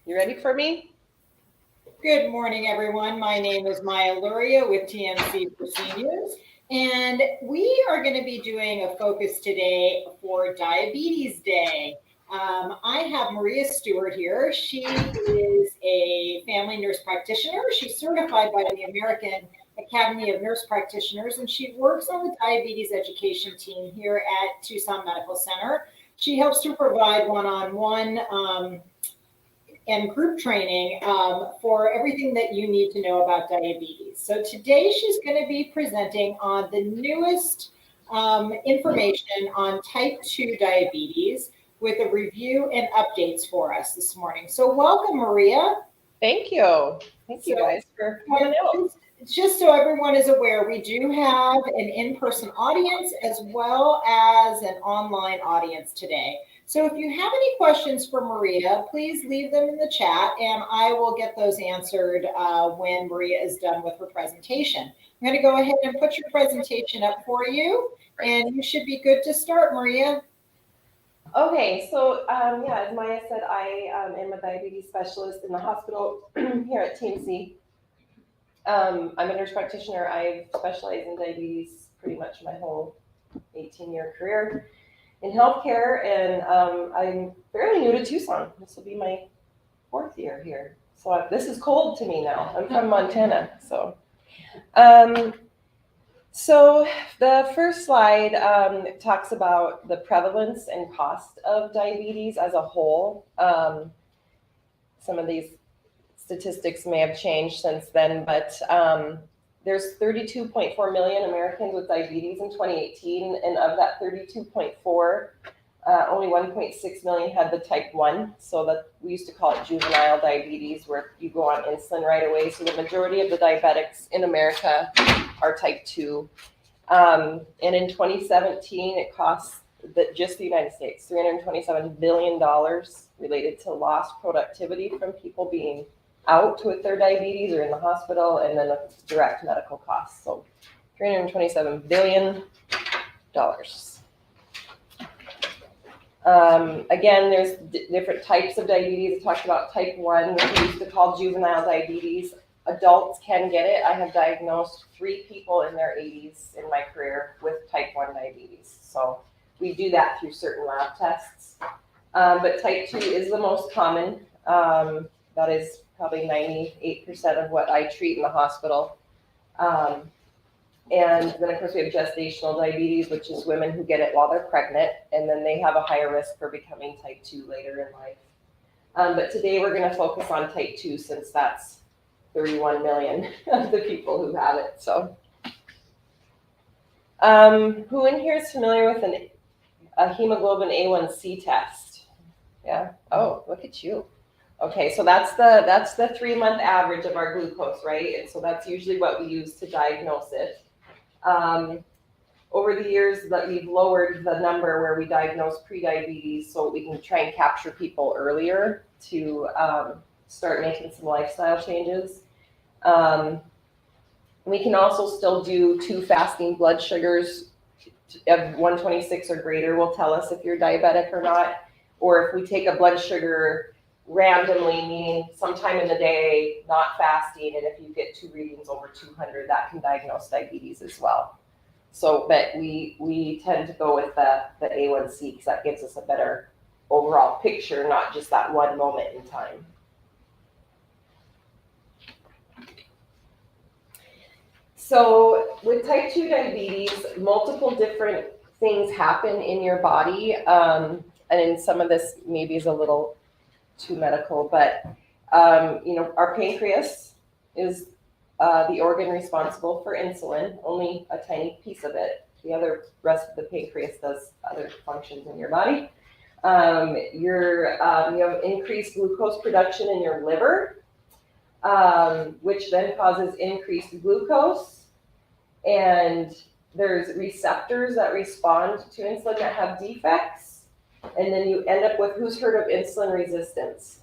You ready for me? Good morning, everyone. My name is Maya Luria with TMC for Seniors, and we are going to be doing a focus today for Diabetes Day. I have Maria Stewart here. She is a family nurse practitioner. She's certified by the American Academy of Nurse Practitioners, and she works on the Diabetes Education Team here at Tucson Medical Center. She helps to provide one-on-one and group training for everything that you need to know about diabetes. So today she's going to be presenting on the newest information on type 2 diabetes with a review and updates for us this morning. So welcome, Maria. Thank you. Thank you guys for coming out. Just so everyone is aware, we do have an in-person audience as well as an online audience today. So if you have any questions for Maria, please leave them in the chat and I will get those answered when Maria is done with her presentation. I'm going to go ahead and put your presentation up for you and you should be good to start, Maria. Okay, so as Maya said, I am a diabetes specialist in the hospital here at TMC. I'm a nurse practitioner. I've specialized in diabetes pretty much my whole 18-year career in healthcare, and I'm fairly new to Tucson. This will be my 4th year here. So this is cold to me now. I'm from Montana. So the first slide talks about the prevalence and cost of diabetes as a whole. Some of these statistics may have changed since then, but there's 32.4 million Americans with diabetes in 2018, and of that 32.4, only 1.6 million had the type 1, so that we used to call it juvenile diabetes, where you go on insulin right away. So the majority of the diabetics in America are type 2. And in 2017, it cost just the United States $327 billion related to lost productivity from people being out with their diabetes or in the hospital, and then direct medical costs. So $327 billion. Again, there's different types of diabetes. I talked about type 1, which we used to call juvenile diabetes. Adults can get it. I have diagnosed 3 people in their 80s in my career with type 1 diabetes. So we do that through certain lab tests. But type 2 is the most common. That is probably 98% of what I treat in the hospital. And then, of course, we have gestational diabetes, which is women who get it while they're pregnant, and then they have a higher risk for becoming type 2 later in life. But today we're going to focus on type 2 since that's 31 million of the people who have it. So who in here is familiar with a hemoglobin A1C test? Yeah? Oh, look at you. Okay, so that's the 3-month average of our glucose, right? And so that's usually what we use to diagnose it. Over the years, that we've lowered the number where we diagnose prediabetes so we can try and capture people earlier to start making some lifestyle changes. We can also still do 2 fasting blood sugars of 126 or greater will tell us if you're diabetic or not. Or if we take a blood sugar randomly, meaning sometime in the day, not fasting, and if you get 2 readings over 200, that can diagnose diabetes as well. So, but we tend to go with the A1C because that gives us a better overall picture, not just that one moment in time. So with type 2 diabetes, multiple different things happen in your body. And in some of this maybe is a little too medical, but our pancreas is the organ responsible for insulin, only a tiny piece of it. The other rest of the pancreas does other functions in your body. You have increased glucose production in your liver, which then causes increased glucose. And there's receptors that respond to insulin that have defects. And then you end up with, who's heard of insulin resistance?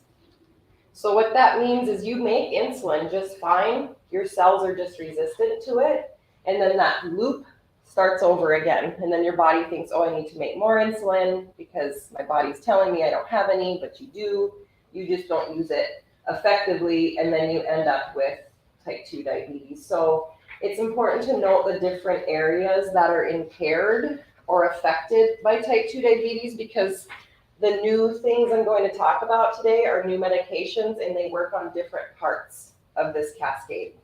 So what that means is you make insulin just fine. Your cells are just resistant to it. And then that loop starts over again. And then your body thinks, oh, I need to make more insulin because my body's telling me I don't have any, but you do. You just don't use it effectively, and then you end up with type 2 diabetes. So it's important to note the different areas that are impaired or affected by type 2 diabetes, because the new things I'm going to talk about today are new medications, and they work on different parts of this cascade.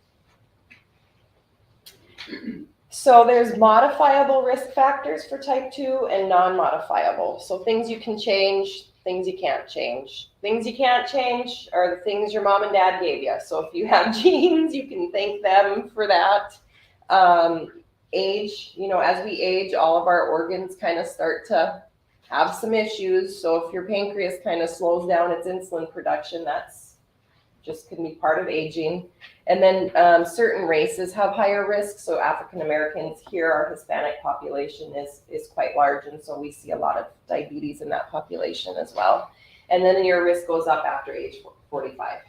So there's modifiable risk factors for type 2 and non-modifiable. So things you can change, things you can't change. Things you can't change are the things your mom and dad gave you. So if you have genes, you can thank them for that. Age, as we age, all of our organs kind of start to have some issues. So if your pancreas kind of slows down its insulin production, that's just can be part of aging. And then certain races have higher risk. So African Americans here, our Hispanic population is quite large, and so we see a lot of diabetes in that population as well. And then your risk goes up after age 45.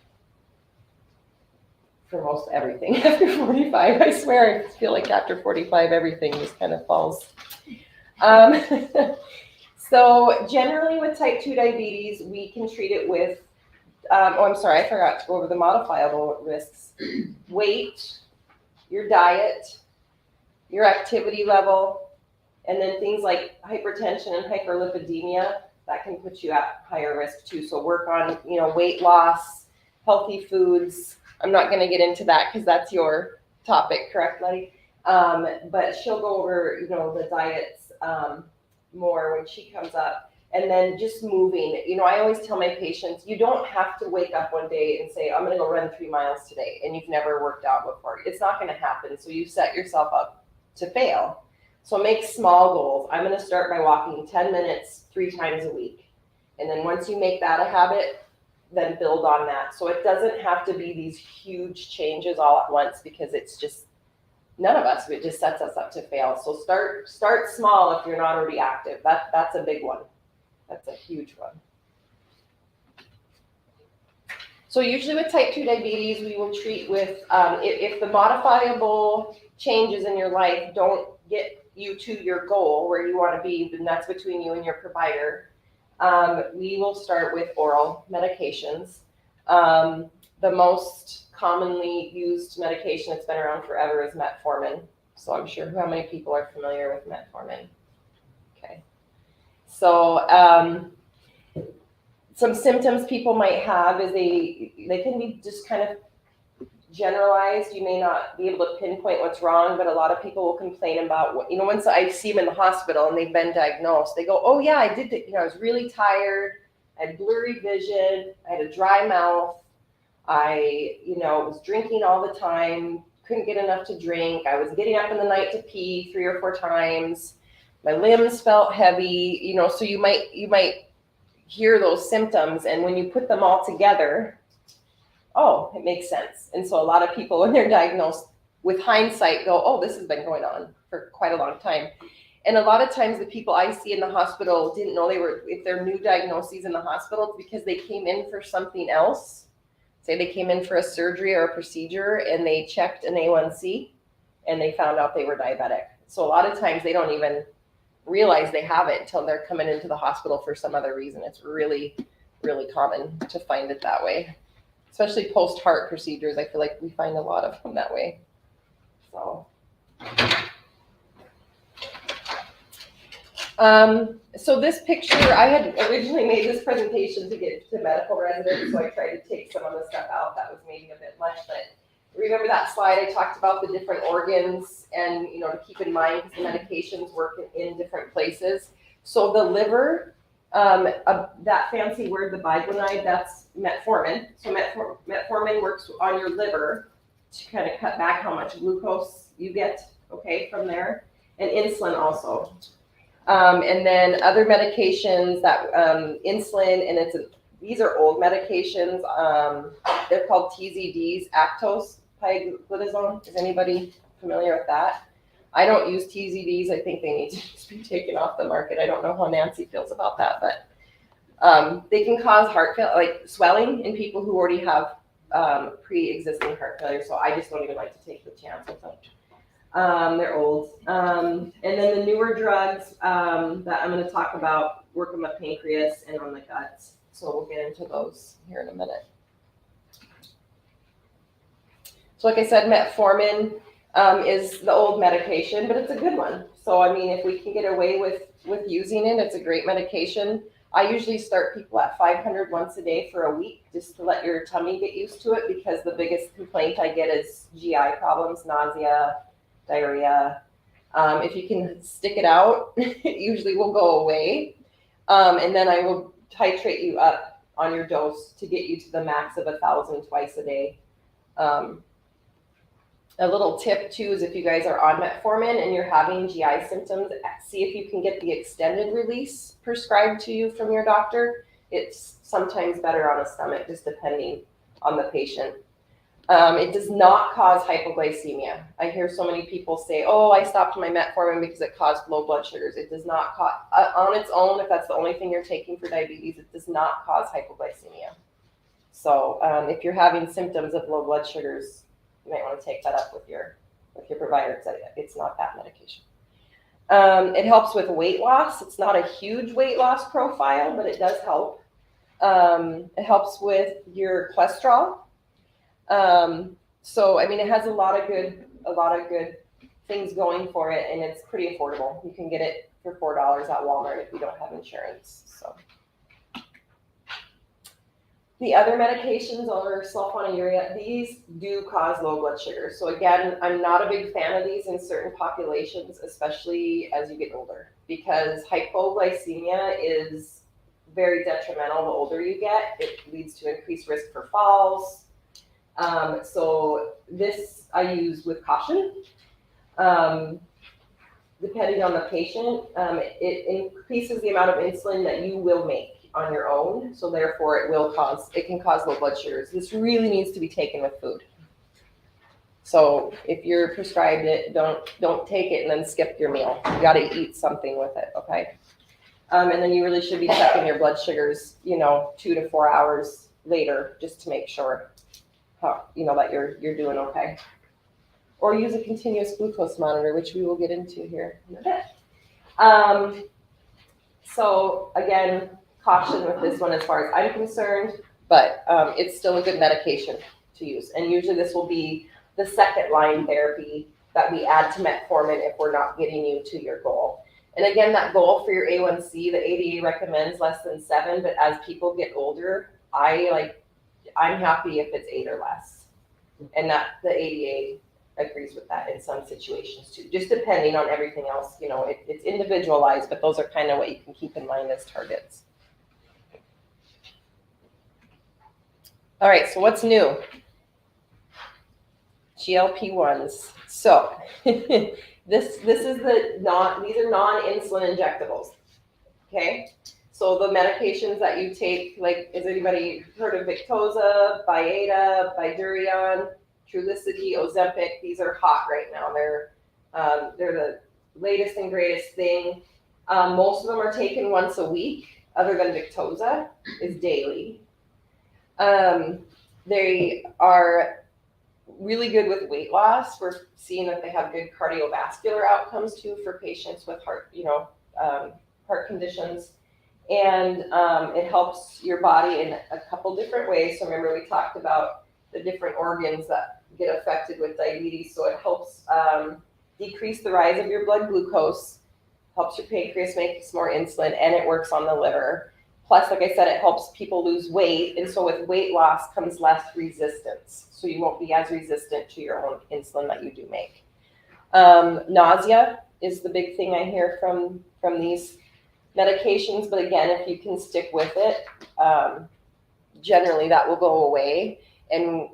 For most everything after 45, I swear, I feel like after 45, everything just kind of falls. So generally with type 2 diabetes, we can treat it with I forgot to go over the modifiable risks. Weight, your diet, your activity level, and then things like hypertension and hyperlipidemia, that can put you at higher risk too. So work on, weight loss, healthy foods. I'm not going to get into that because that's your topic, correct, Letty? But she'll go over, the diets more when she comes up. And then just moving, I always tell my patients, you don't have to wake up one day and say, I'm going to go run 3 miles today, and you've never worked out before. It's not going to happen. So you set yourself up to fail. So make small goals. I'm going to start by walking 10 minutes 3 times a week. And then once you make that a habit, then build on that. So it doesn't have to be these huge changes all at once, because it's just, none of us, it just sets us up to fail. So start small if you're not already active. That's a big one. That's a huge one. So usually with type 2 diabetes, we will treat with, if the modifiable changes in your life don't get you to your goal where you want to be, then that's between you and your provider. We will start with oral medications. The most commonly used medication that's been around forever is metformin. So I'm sure how many people are familiar with metformin. Okay. So some symptoms people might have is they can be just kind of generalized. You may not be able to pinpoint what's wrong, but a lot of people will complain about what, once I see them in the hospital and they've been diagnosed, they go, oh yeah, I did it. I was really tired. I had blurry vision. I had a dry mouth. I, was drinking all the time, couldn't get enough to drink. I was getting up in the night to pee 3 or 4 times. My limbs felt heavy, so you might hear those symptoms, and when you put them all together, oh, it makes sense. And so a lot of people, when they're diagnosed, with hindsight, go, oh, this has been going on for quite a long time. And a lot of times the people I see in the hospital didn't know if they're new diagnoses in the hospital, it's because they came in for something else. Say they came in for a surgery or a procedure, and they checked an A1C, and they found out they were diabetic. So a lot of times they don't even realize they have it until they're coming into the hospital for some other reason. It's really, really common to find it that way, especially post-heart procedures. I feel like we find a lot of them that way. So this picture, I had originally made this presentation to get to medical residents, so I tried to take some of the stuff out. That was maybe a bit much, but remember that slide I talked about the different organs and, to keep in mind because the medications work in different places. So the liver, that fancy word, the biglanide, that's metformin. So metformin works on your liver to kind of cut back how much glucose you get, from there, and insulin also. And then other medications that insulin, and these are old medications. They're called TZDs, Actos pioglitazone. Is anybody familiar with that? I don't use TZDs. I think they need to just be taken off the market. I don't know how Nancy feels about that, but they can cause heart failure, like swelling in people who already have pre-existing heart failure. So I just don't even like to take the chance with them. They're old. And then the newer drugs that I'm going to talk about work on the pancreas and on the guts. So we'll get into those here in a minute. So like I said, metformin is the old medication, but it's a good one. So I mean, if we can get away with using it, it's a great medication. I usually start people at 500 once a day for a week, just to let your tummy get used to it, because the biggest complaint I get is GI problems, nausea, diarrhea. If you can stick it out, it usually will go away. And then I will titrate you up on your dose to get you to the max of 1,000 twice a day. A little tip too is if you guys are on metformin and you're having GI symptoms, see if you can get the extended release prescribed to you from your doctor. It's sometimes better on the stomach, just depending on the patient. It does not cause hypoglycemia. I hear so many people say, oh, I stopped my metformin because it caused low blood sugars. It does not cause, on its own, if that's the only thing you're taking for diabetes, it does not cause hypoglycemia. So if you're having symptoms of low blood sugars, you might want to take that up with your provider, because it's not that medication. It helps with weight loss. It's not a huge weight loss profile, but it does help. It helps with your cholesterol. So I mean, it has a lot of good things going for it, and it's pretty affordable. You can get it for $4 at Walmart if you don't have insurance. So the other medications are sulfonylurea. These do cause low blood sugar. So again, I'm not a big fan of these in certain populations, especially as you get older, because hypoglycemia is very detrimental the older you get. It leads to increased risk for falls. So this I use with caution. Depending on the patient, it increases the amount of insulin that you will make on your own. So therefore it can cause low blood sugars. This really needs to be taken with food. So if you're prescribed it, don't take it and then skip your meal. You got to eat something with it. Okay. And then you really should be checking your blood sugars, 2 to 4 hours later, just to make sure that you're doing okay. Or use a continuous glucose monitor, which we will get into here in a bit. So again, caution with this one as far as I'm concerned, but it's still a good medication to use. And usually this will be the second line therapy that we add to metformin if we're not getting you to your goal. And again, that goal for your A1C, the ADA recommends less than 7, but as people get older, I'm happy if it's 8 or less. And that the ADA agrees with that in some situations too, just depending on everything else. It's individualized, but those are kind of what you can keep in mind as targets. All right, so what's new? GLP-1s. So this is these are non-insulin injectables. Okay, so the medications that you take, like, has anybody heard of Victoza, Byetta, Bydureon, Trulicity, Ozempic? These are hot right now. They're the latest and greatest thing. Most of them are taken once a week, other than Victoza is daily. They are really good with weight loss. We're seeing that they have good cardiovascular outcomes too for patients with heart conditions. And it helps your body in a couple different ways. So remember, we talked about the different organs that get affected with diabetes. So it helps decrease the rise of your blood glucose, helps your pancreas make more insulin, and it works on the liver. Plus, like I said, it helps people lose weight. And so with weight loss comes less resistance. So you won't be as resistant to your own insulin that you do make. Nausea is the big thing I hear from these medications. But again, if you can stick with it, generally that will go away. And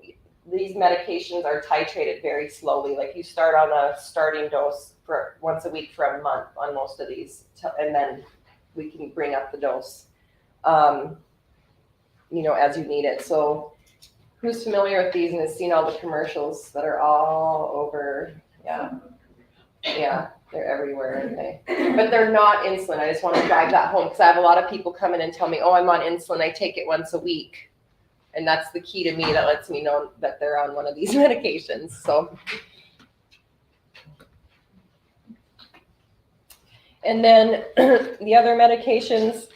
these medications are titrated very slowly. Like you start on a starting dose for once a week for a month on most of these, and then we can bring up the dose, as you need it. So who's familiar with these and has seen all the commercials that are all over? Yeah, they're everywhere, aren't they? But they're not insulin. I just want to drive that home because I have a lot of people come in and tell me, oh, I'm on insulin. I take it once a week. And that's the key to me that lets me know that they're on one of these medications. So, And then the other medications,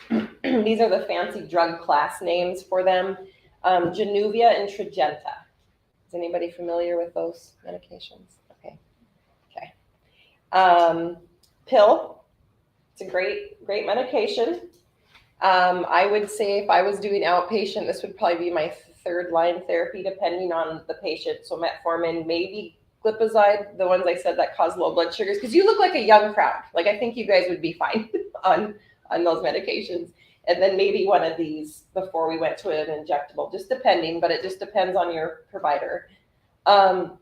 these are the fancy drug class names for them. Januvia and Tradjenta. Is anybody familiar with those medications? Okay. Pill. It's a great medication. I would say if I was doing outpatient, this would probably be my third line therapy, depending on the patient. So metformin, maybe glipizide, the ones I said that cause low blood sugars, because you look like a young crowd. Like, I think you guys would be fine on those medications. And then maybe one of these before we went to an injectable, just depending, but it just depends on your provider. Again,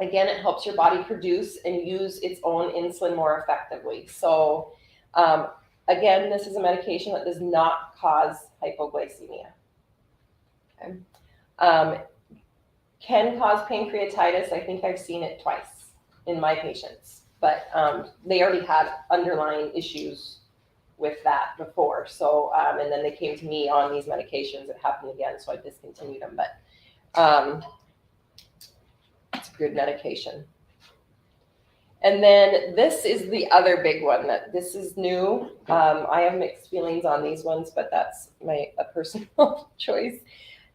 it helps your body produce and use its own insulin more effectively. So again, this is a medication that does not cause hypoglycemia. Okay. Can cause pancreatitis. I think I've seen it twice in my patients, but they already had underlying issues with that before. So, and then they came to me on these medications. It happened again, so I discontinued them, but it's a good medication. And then this is the other big one that this is new. I have mixed feelings on these ones, but that's a personal choice.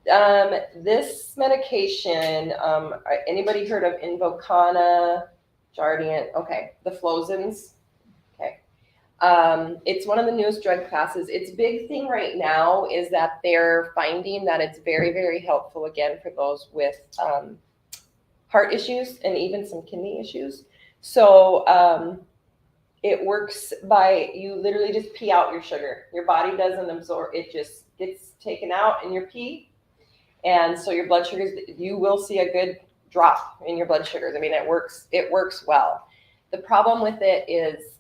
This medication, anybody heard of Invokana, Jardiance? Okay, the Flozins. Okay. It's one of the newest drug classes. Its big thing right now is that they're finding that it's very, very helpful, again, for those with heart issues and even some kidney issues. So it works by, you literally just pee out your sugar. Your body doesn't absorb, it just gets taken out in your pee. And so your blood sugars, you will see a good drop in your blood sugars. I mean, it works well. The problem with it is,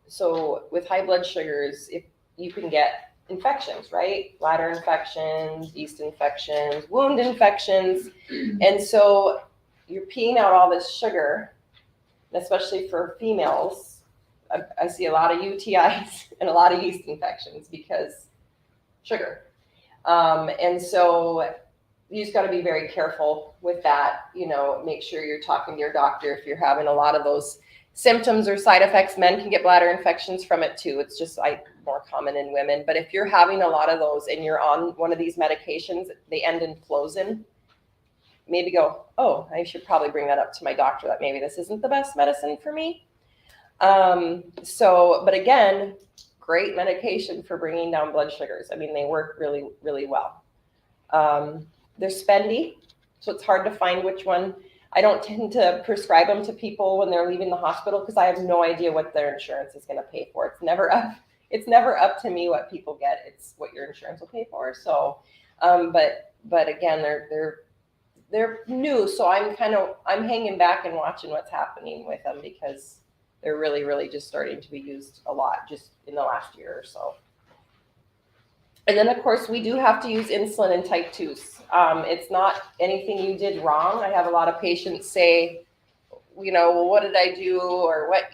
so with high blood sugars, if you can get infections, right? Bladder infections, yeast infections, wound infections. And so you're peeing out all this sugar, especially for females. I see a lot of UTIs and a lot of yeast infections because sugar. And so you just got to be very careful with that. You know, make sure you're talking to your doctor if you're having a lot of those symptoms or side effects. Men can get bladder infections from it too. It's just more common in women. But if you're having a lot of those and you're on one of these medications, they end in Flozin, maybe go, oh, I should probably bring that up to my doctor that maybe this isn't the best medicine for me. But again, great medication for bringing down blood sugars. I mean, they work really, really well. They're spendy, so it's hard to find which one. I don't tend to prescribe them to people when they're leaving the hospital because I have no idea what their insurance is going to pay for. It's never up to me what people get. It's what your insurance will pay for. So, but again, they're new, so I'm hanging back and watching what's happening with them because they're really, really just starting to be used a lot just in the last year or so. And then, of course, we do have to use insulin in type 2s. It's not anything you did wrong. I have a lot of patients say, well, what did I do, or what,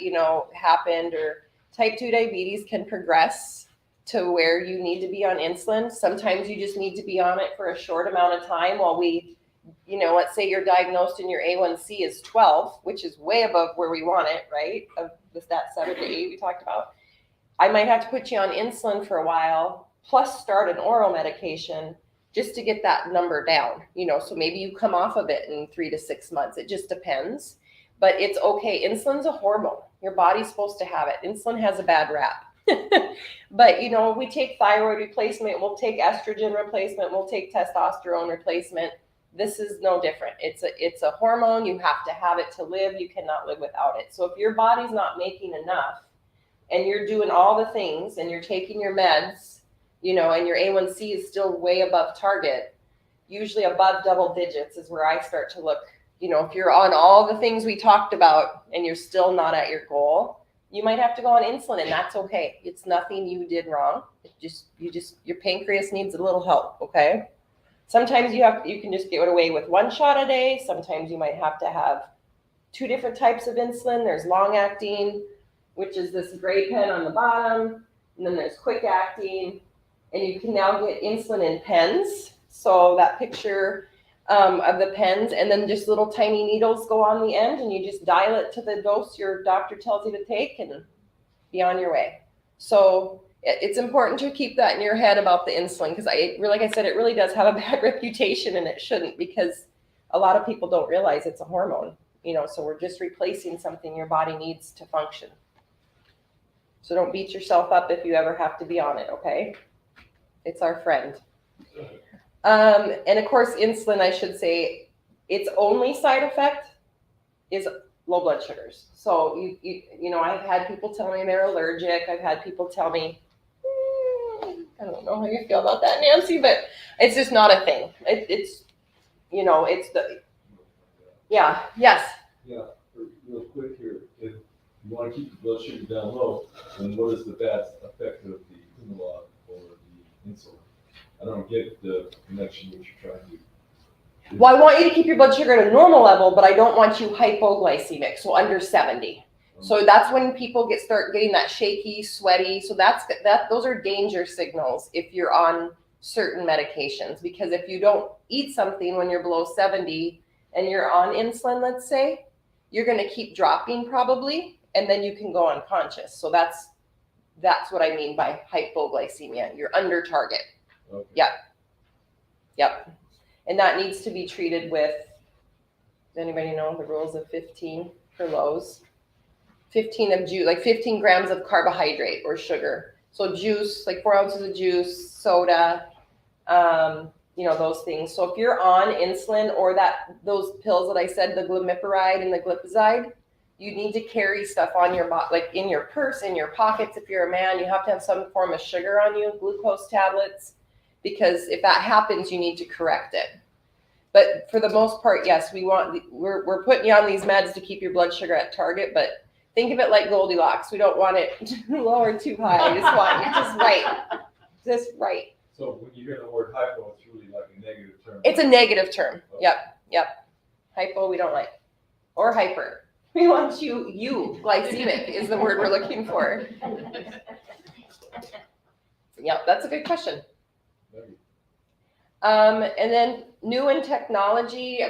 happened, or type 2 diabetes can progress to where you need to be on insulin. Sometimes you just need to be on it for a short amount of time while let's say you're diagnosed and your A1C is 12, which is way above where we want it, right? Of the stat 7 to 8 we talked about. I might have to put you on insulin for a while, plus start an oral medication just to get that number down, so maybe you come off of it in 3 to 6 months. It just depends, but it's okay. Insulin's a hormone. Your body's supposed to have it. Insulin has a bad rap. But, we take thyroid replacement, we'll take estrogen replacement, we'll take testosterone replacement. This is no different. It's a hormone. You have to have it to live. You cannot live without it. So if your body's not making enough and you're doing all the things and you're taking your meds, and your A1C is still way above target, usually above double digits is where I start to look. If you're on all the things we talked about and you're still not at your goal, you might have to go on insulin, and that's okay. It's nothing you did wrong. Your pancreas needs a little help, okay? Sometimes you can just get away with 1 shot a day. Sometimes you might have to have 2 different types of insulin. There's long acting, which is this gray pen on the bottom, and then there's quick acting, and you can now get insulin in pens. So that picture of the pens, and then just little tiny needles go on the end, and you just dial it to the dose your doctor tells you to take and be on your way. So it's important to keep that in your head about the insulin, because like I said, it really does have a bad reputation, and it shouldn't, because a lot of people don't realize it's a hormone, so we're just replacing something your body needs to function. So don't beat yourself up if you ever have to be on it, okay? It's our friend. And of course, insulin, I should say, its only side effect is low blood sugars. So I've had people tell me they're allergic. I've had people tell me, I don't know how you feel about that, Nancy, but it's just not a thing. It's yes. Yeah, real quick here, if you want to keep the blood sugar down low, then what is the bad effect of the Humalog or the insulin? I don't get the connection that you're trying to do. Well, I want you to keep your blood sugar at a normal level, but I don't want you hypoglycemic, so under 70. So that's when people start getting that shaky, sweaty. So those are danger signals if you're on certain medications, because if you don't eat something when you're below 70 and you're on insulin, let's say, you're going to keep dropping probably, and then you can go unconscious. So that's what I mean by hypoglycemia. You're under target. Okay. Yep. And that needs to be treated with, does anybody know the rules of 15 for lows? 15 of juice, like 15 grams of carbohydrate or sugar. So juice, like 4 ounces of juice, soda, those things. So if you're on insulin or those pills that I said, the glimepiride and the glipizide, you need to carry stuff on your body, like in your purse, in your pockets. If you're a man, you have to have some form of sugar on you, glucose tablets, because if that happens, you need to correct it. But for the most part, yes, we're putting you on these meds to keep your blood sugar at target, but think of it like Goldilocks. We don't want it too low or too high. I just want it just right. So when you hear the word hypo, it's really like a negative term. It's a negative term. Okay. Yep. Hypo we don't like. Or hyper. We want you. Glycemic is the word we're looking for. Yep, that's a good question. And then new in technology,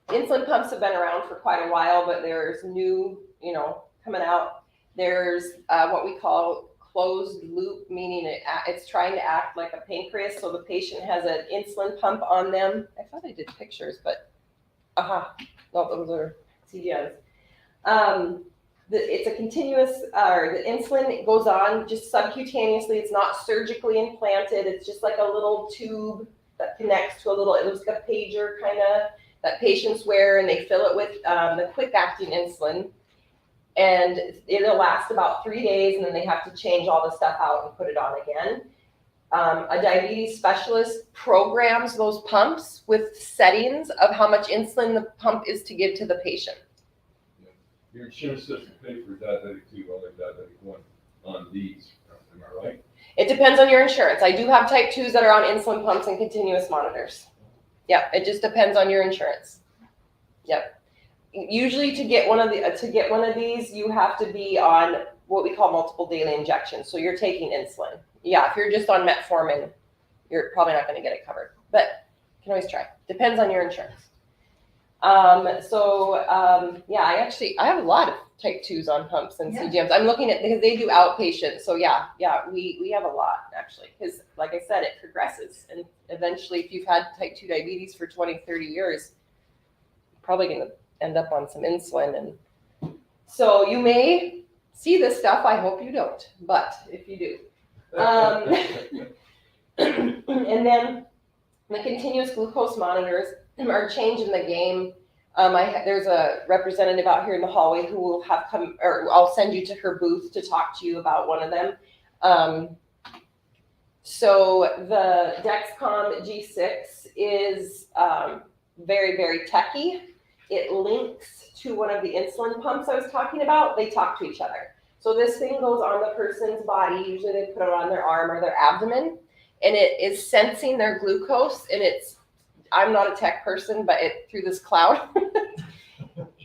insulin pumps have been around for quite a while, but there's new, coming out. There's what we call closed loop, meaning it's trying to act like a pancreas. So the patient has an insulin pump on them. I thought I did pictures, but no, those are CGMs. It's a continuous, the insulin goes on just subcutaneously. It's not surgically implanted. It's just like a little tube that connects to it looks like a pager kind of that patients wear, and they fill it with the quick acting insulin. And it'll last about 3 days, and then they have to change all the stuff out and put it on again. A diabetes specialist programs those pumps with settings of how much insulin the pump is to give to the patient. Your insurance doesn't pay for diabetic 2, only diabetic 1 on these, am I right? It depends on your insurance. I do have type 2s that are on insulin pumps and continuous monitors. Yeah, it just depends on your insurance. Yep. Usually to get one of these, you have to be on what we call multiple daily injections. So you're taking insulin. Yeah, if you're just on metformin, you're probably not going to get it covered, but you can always try. Depends on your insurance. I have a lot of type 2s on pumps and CGMs. I'm looking at, because they do outpatient. So we have a lot actually, because like I said, it progresses. And eventually if you've had type 2 diabetes for 20, 30 years, you're probably going to end up on some insulin. And so you may see this stuff. I hope you don't, but if you do. And then the continuous glucose monitors are changing the game. There's a representative out here in the hallway who will have come, or I'll send you to her booth to talk to you about one of them. So the Dexcom G6 is very, very techy. It links to one of the insulin pumps I was talking about. They talk to each other. So this thing goes on the person's body. Usually they put it on their arm or their abdomen, and it is sensing their glucose. And I'm not a tech person, but through this cloud,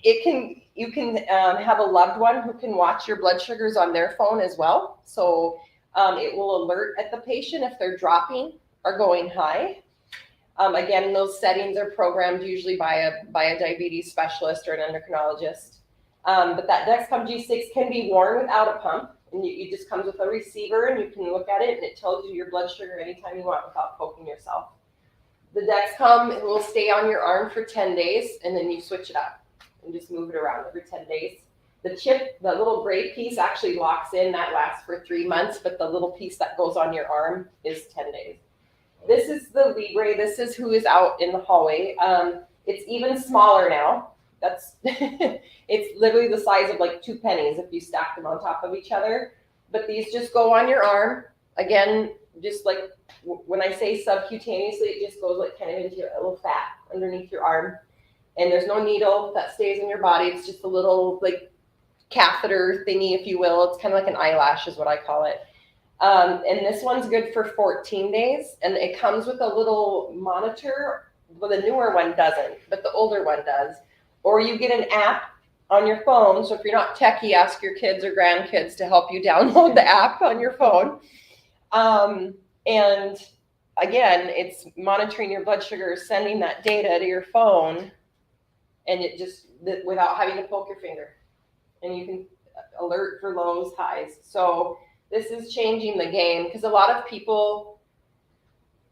you can have a loved one who can watch your blood sugars on their phone as well. So it will alert at the patient if they're dropping or going high. Again, those settings are programmed usually by a diabetes specialist or an endocrinologist. But that Dexcom G6 can be worn without a pump, and it just comes with a receiver, and you can look at it, and it tells you your blood sugar anytime you want without poking yourself. The Dexcom will stay on your arm for 10 days, and then you switch it up and just move it around every 10 days. The chip, the little gray piece, actually locks in. That lasts for 3 months, but the little piece that goes on your arm is 10 days. This is the Libre. This is who is out in the hallway. It's even smaller now. That's it's literally the size of like 2 pennies if you stack them on top of each other. But these just go on your arm. Again, just like when I say subcutaneously, it just goes like kind of into your little fat underneath your arm. And there's no needle that stays in your body. It's just a little like catheter thingy, if you will. It's kind of like an eyelash is what I call it. And this one's good for 14 days. And it comes with a little monitor. Well, the newer one doesn't, but the older one does. Or you get an app on your phone. So if you're not techie, ask your kids or grandkids to help you download the app on your phone. And again, it's monitoring your blood sugar, sending that data to your phone, and it just, without having to poke your finger. And you can alert for lows, highs. So this is changing the game, because a lot of people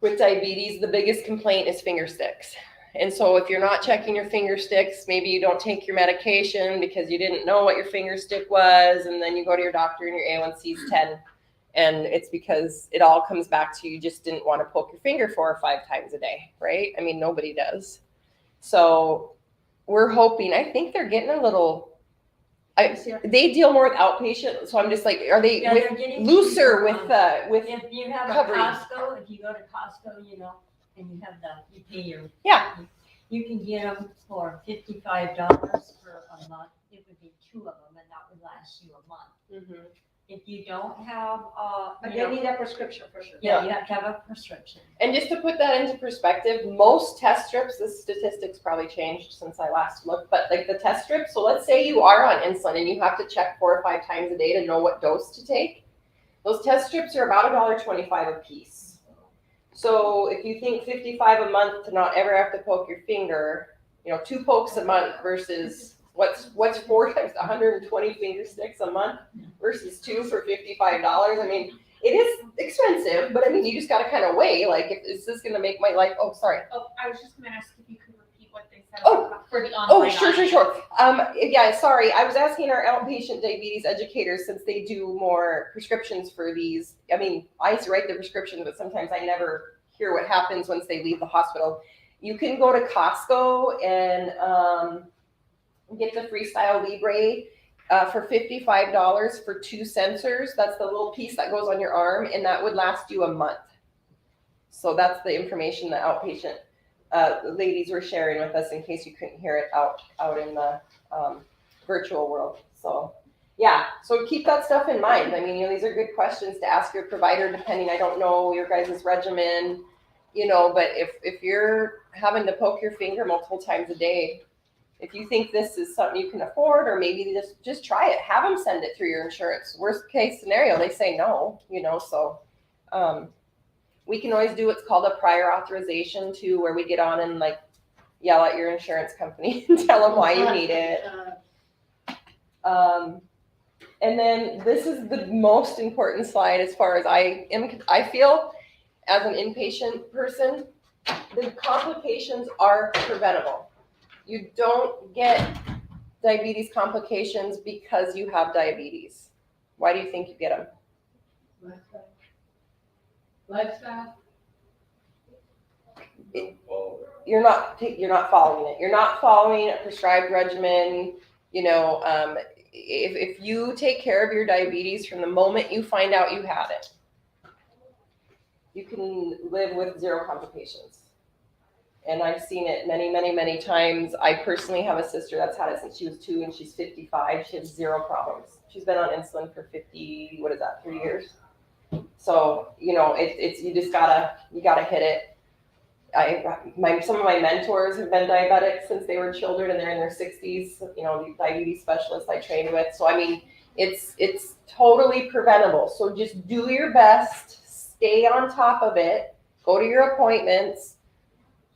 with diabetes, the biggest complaint is finger sticks. And so if you're not checking your finger sticks, maybe you don't take your medication because you didn't know what your finger stick was, and then you go to your doctor and your A1C is 10. And it's because it all comes back to you just didn't want to poke your finger 4 or 5 times a day, right? I mean, nobody does. So we're hoping, I think they're getting a little, they deal more with outpatient. So I'm just like, are they looser with if you have coverage? a Costco, if you go to Costco, and you have you pay your, you can get them for $55 for a month. It would be 2 of them, and that would last you a month. Mm-hmm. If you don't have, But they need a prescription for sure. you have to have a prescription. And just to put that into perspective, most test strips, the statistics probably changed since I last looked, but like the test strips, so let's say you are on insulin and you have to check 4 or 5 times a day to know what dose to take. Those test strips are about $1.25 a piece. So if you think $55 a month to not ever have to poke your finger, 2 pokes a month versus what's 4 times 120 finger sticks a month versus 2 for $55. I mean, it is expensive, but I mean, you just got to kind of weigh, like, is this going to make my life, oh, sorry. Oh, I was just going to ask if you could repeat what they said for the online. Oh, sure. Yeah, sorry. I was asking our outpatient diabetes educators, since they do more prescriptions for these. I mean, I used to write the prescription, but sometimes I never hear what happens once they leave the hospital. You can go to Costco and get the Freestyle Libre for $55 for 2 sensors. That's the little piece that goes on your arm, and that would last you a month. So that's the information the outpatient ladies were sharing with us, in case you couldn't hear it out in the virtual world. So yeah, so keep that stuff in mind. I mean, these are good questions to ask your provider, depending, I don't know your guys' regimen, but if you're having to poke your finger multiple times a day, if you think this is something you can afford, or maybe just try it, have them send it through your insurance. Worst case scenario, they say no, so we can always do what's called a prior authorization too, where we get on and like yell at your insurance company and tell them why you need it. And then this is the most important slide as far as I feel as an inpatient person. The complications are preventable. You don't get diabetes complications because you have diabetes. Why do you think you get them? Lifestyle. You're not following it. You're not following a prescribed regimen. If you take care of your diabetes from the moment you find out you have it, you can live with 0 complications. And I've seen it many, many, many times. I personally have a sister that's had it since she was 2 and she's 55. She has 0 problems. She's been on insulin for 3 years. So, it's you just gotta hit it. Some of my mentors have been diabetic since they were children, and they're in their 60s, the diabetes specialists I trained with. So, I mean, it's totally preventable. So just do your best, stay on top of it, go to your appointments,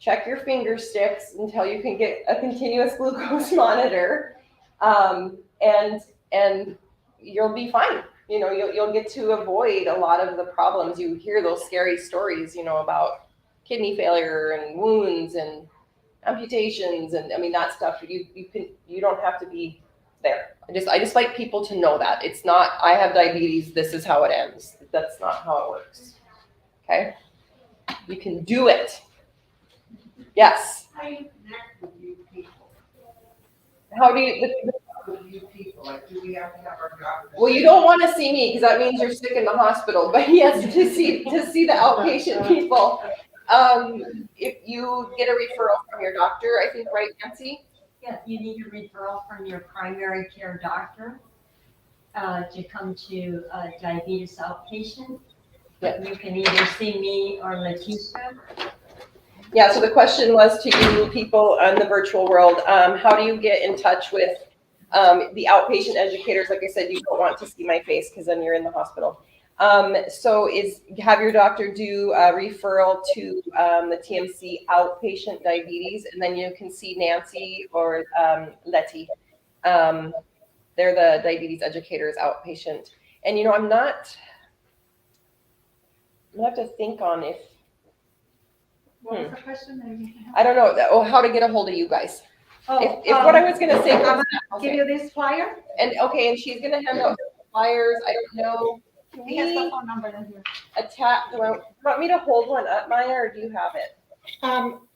check your finger sticks until you can get a continuous glucose monitor, and you'll be fine. You know, you'll get to avoid a lot of the problems. You hear those scary stories, you know, about kidney failure and wounds and amputations, and I mean that stuff. You don't have to be there. I just like people to know that it's not, I have diabetes, this is how it ends. That's not how it works. Okay, you can do it. Yes. How do you connect with you people? How do you? With you people, like, do we have to have our doctor? Well, you don't want to see me because that means you're sick in the hospital. But yes, to see the outpatient people. If you get a referral from your doctor, I think, right, Nancy? Yeah, you need a referral from your primary care doctor to come to diabetes outpatient. Yeah. You can either see me or Leticia. Yeah, so the question was to you people in the virtual world, how do you get in touch with the outpatient educators? Like I said, you don't want to see my face because then you're in the hospital. So have your doctor do a referral to the TMC outpatient diabetes, and then you can see Nancy or Letty. They're the diabetes educators outpatient. And you know, I'm gonna have to think on if, What was the question? I don't know, how to get a hold of you guys. Oh, If what I was gonna say was that, give you this flyer. and she's gonna hand out flyers. I don't know. He has the phone number in here. Do you want me to hold one up, Maya, or do you have it?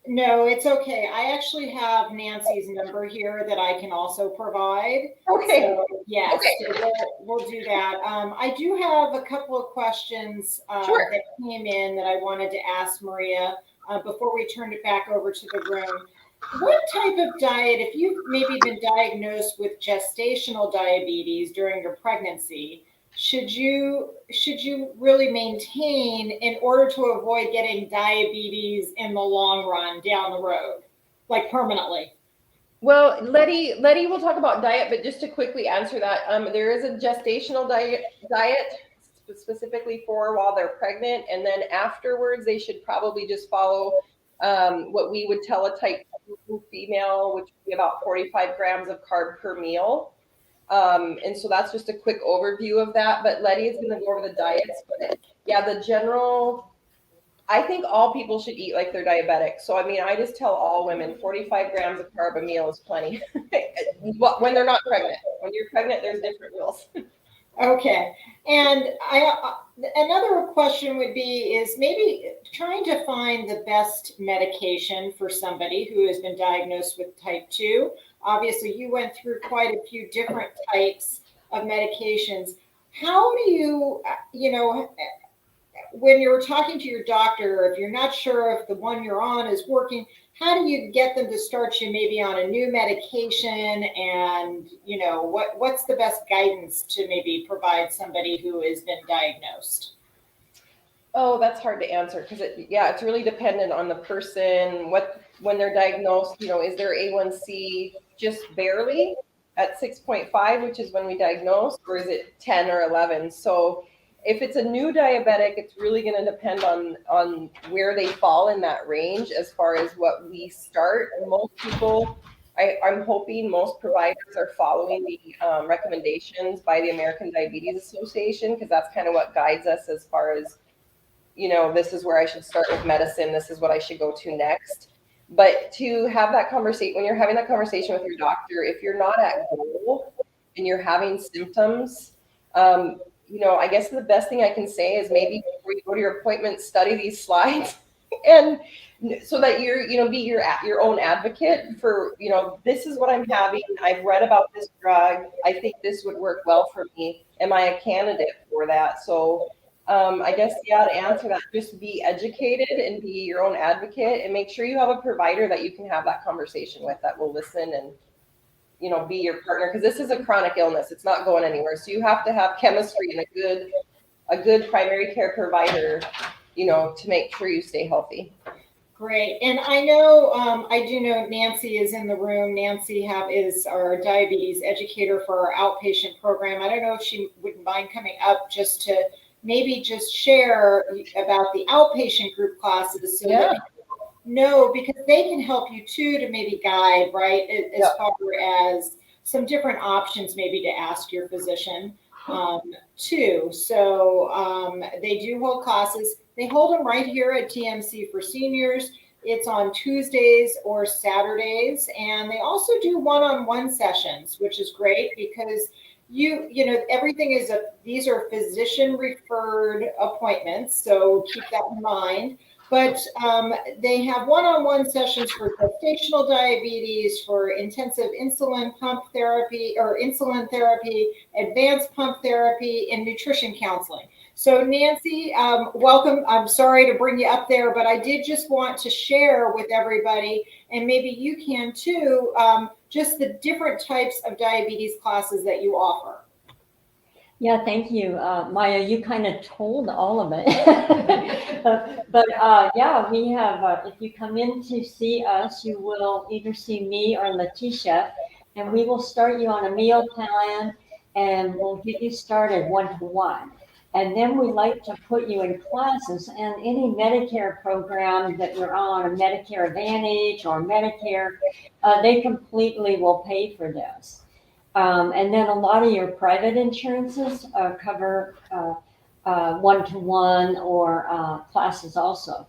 No, it's okay. I actually have Nancy's number here that I can also provide. Okay. So, yes, Okay. so we'll do that. I do have a couple of questions Sure. that came in that I wanted to ask Maria before we turned it back over to the room. What type of diet, if you've maybe been diagnosed with gestational diabetes during your pregnancy, should you really maintain in order to avoid getting diabetes in the long run down the road, like permanently? Well, Letty will talk about diet, but just to quickly answer that, there is a gestational diet specifically for while they're pregnant, and then afterwards they should probably just follow what we would tell a type 2 female, which would be about 45 grams of carb per meal. And so that's just a quick overview of that. But Letty is going to go over the diets. But yeah, the general, I think all people should eat like they're diabetic. So, I mean, I just tell all women 45 grams of carb a meal is plenty when they're not pregnant. When you're pregnant, there's different rules. Okay. And another question would be is maybe trying to find the best medication for somebody who has been diagnosed with type 2. Obviously, you went through quite a few different types of medications. How do you, when you're talking to your doctor, if you're not sure if the one you're on is working, how do you get them to start you maybe on a new medication? And, what's the best guidance to maybe provide somebody who has been diagnosed? Oh, that's hard to answer because it's really dependent on the person. When they're diagnosed, is their A1C just barely at 6.5, which is when we diagnose, or is it 10 or 11? So if it's a new diabetic, it's really going to depend on where they fall in that range as far as what we start. Most people, I'm hoping most providers are following the recommendations by the American Diabetes Association, because that's kind of what guides us as far as, this is where I should start with medicine. This is what I should go to next. But to have that conversation, when you're having that conversation with your doctor, if you're not at goal and you're having symptoms, I guess the best thing I can say is maybe before you go to your appointment, study these slides, and so that you're, be your own advocate for, this is what I'm having. I've read about this drug. I think this would work well for me. Am I a candidate for that? So I guess, to answer that, just be educated and be your own advocate, and make sure you have a provider that you can have that conversation with that will listen and, be your partner, because this is a chronic illness. It's not going anywhere. So you have to have chemistry and a good primary care provider, to make sure you stay healthy. Great. And I do know Nancy is in the room. Nancy is our diabetes educator for our outpatient program. I don't know if she wouldn't mind coming up just to maybe just share about the outpatient group classes so that people No, because they can help you too to maybe guide, right? As Yeah. far as some different options maybe to ask your physician too. So they do hold classes. They hold them right here at TMC for Seniors. It's on Tuesdays or Saturdays. And they also do one-on-one sessions, which is great because you know, everything is these are physician referred appointments. So keep that in mind. But they have one-on-one sessions for gestational diabetes, for intensive insulin pump therapy or insulin therapy, advanced pump therapy, and nutrition counseling. So Nancy, welcome. I'm sorry to bring you up there, but I did just want to share with everybody, and maybe you can too, just the different types of diabetes classes that you offer. Yeah, thank you. Maya, you kind of told all of it. but yeah, we have, if you come in to see us, you will either see me or Letitia, and we will start you on a meal plan and we'll get you started one-to-one. And then we like to put you in classes, and any Medicare program that you're on, or Medicare Advantage or Medicare, they completely will pay for this. And then a lot of your private insurances cover one-to-one or classes also.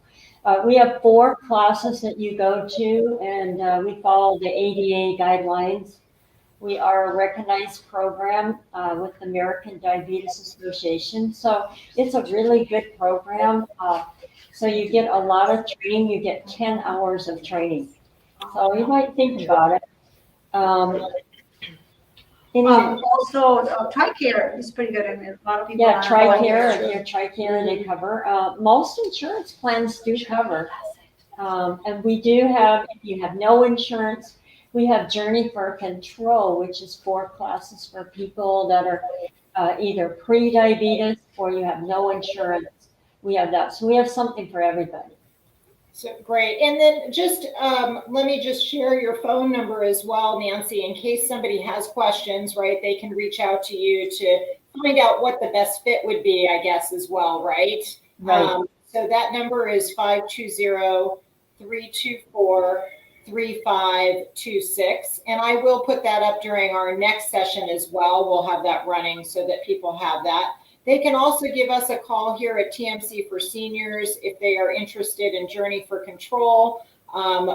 We have 4 classes that you go to, and we follow the ADA guidelines. We are a recognized program with the American Diabetes Association. So it's a really good program. So you get a lot of training. You get 10 hours of training. So you might think about it. Also, TRICARE is pretty good. I mean, a lot of people. Yeah, TRICARE, your TRICARE they cover. Most insurance plans do cover. And we do have, if you have no insurance, we have Journey for Control, which is 4 classes for people that are either pre-diabetes or you have no insurance. We have that. So we have something for everybody. So great. And then just let me just share your phone number as well, Nancy, in case somebody has questions, right? They can reach out to you to find out what the best fit would be, I guess, as well, right? Right. So that number is 520-324-3526. And I will put that up during our next session as well. We'll have that running so that people have that. They can also give us a call here at TMC for Seniors if they are interested in Journey for Control.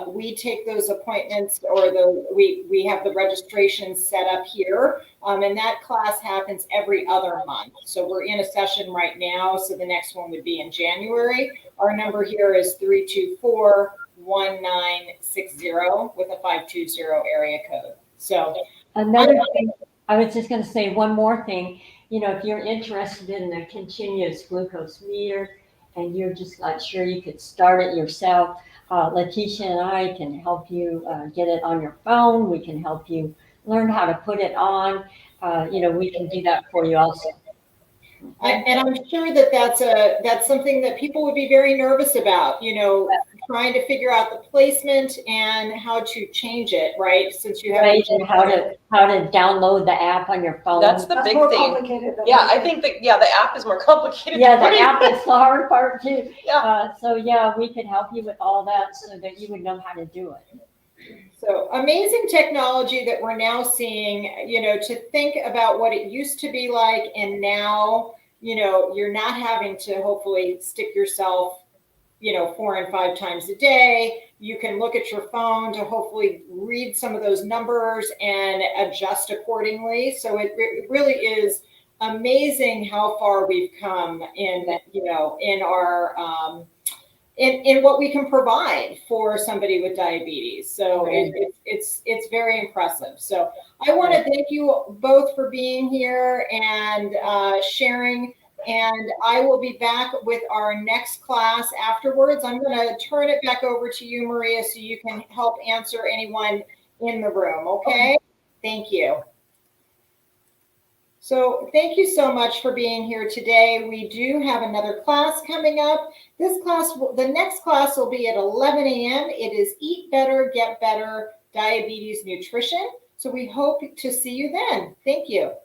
We take those appointments, or we have the registration set up here, and that class happens every other month. So we're in a session right now, so the next one would be in January. Our number here is 324-1960 with a 520 area code. So another thing, I was just going to say one more thing. You know, if you're interested in the continuous glucose meter and you're just not sure you could start it yourself, Letitia and I can help you get it on your phone. We can help you learn how to put it on. You know, we can do that for you also. And I'm sure that that's something that people would be very nervous about, you know, trying to figure out the placement and how to change it, right? Since you have and how to download the app on your phone. That's the big thing. Yeah, I think that the app is more complicated. Yeah, the app is the hard part too. Yeah. So yeah, we could help you with all that so that you would know how to do it. So amazing technology that we're now seeing, you know, to think about what it used to be like, and now, you know, you're not having to hopefully stick yourself, you know, 4 and 5 times a day. You can look at your phone to hopefully read some of those numbers and adjust accordingly. So it really is amazing how far we've come in, you know, in our, in what we can provide for somebody with diabetes. So it's very impressive. So I want to thank you both for being here and sharing. And I will be back with our next class afterwards. I'm going to turn it back over to you, Maria, so you can help answer anyone in the room. Okay? Thank you. So thank you so much for being here today. We do have another class coming up. This class, the next class will be at 11 a.m. It is Eat Better, Get Better Diabetes Nutrition. So we hope to see you then. Thank you.